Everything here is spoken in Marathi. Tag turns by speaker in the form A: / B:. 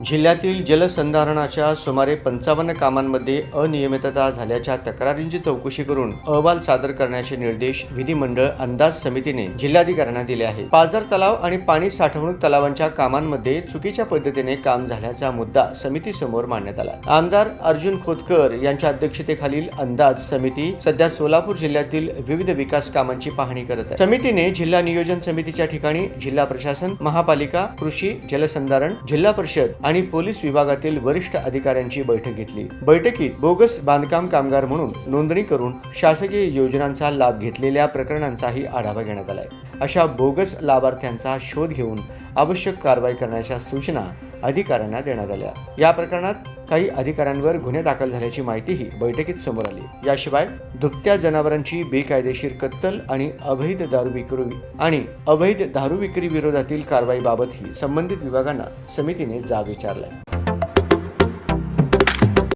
A: जिल्ह्यातील जलसंधारणाच्या सुमारे 55 कामांमध्ये अनियमितता झाल्याच्या तक्रारींची चौकशी करून अहवाल सादर करण्याचे निर्देश विधिमंडळ अंदाज समितीने जिल्हाधिकाऱ्यांना दिले आहेत. पाझर तलाव आणि पाणी साठवणूक तलावांच्या कामांमध्ये चुकीच्या पद्धतीने काम झाल्याचा मुद्दा समितीसमोर मांडण्यात आला. आमदार अर्जुन खोतकर यांच्या अध्यक्षतेखालील अंदाज समिती सध्या सोलापूर जिल्ह्यातील विविध विकास कामांची पाहणी करत आहे. समितीने जिल्हा नियोजन समितीच्या ठिकाणी जिल्हा प्रशासन, महापालिका, कृषी, जलसंधारण, जिल्हा परिषद आणि पोलीस विभागातील वरिष्ठ अधिकाऱ्यांची बैठक घेतली. बैठकीत बोगस बांधकाम कामगार म्हणून नोंदणी करून शासकीय योजनांचा लाभ घेतलेल्या प्रकरणांचाही आढावा घेण्यात आलाय. अशा बोगस लाभार्थ्यांचा शोध घेऊन आवश्यक कारवाई करण्याच्या सूचना अधिकाऱ्यांना देण्यात आल्या. या प्रकरणात काही अधिकाऱ्यांवर गुन्हे दाखल झाल्याची माहितीही बैठकीत समोर आली. याशिवाय दुभत्या जनावरांची बेकायदेशीर कत्तल आणि अवैध दारू विक्री विरोधातील कारवाईबाबतही संबंधित विभागांना समितीने जाब विचारलाय.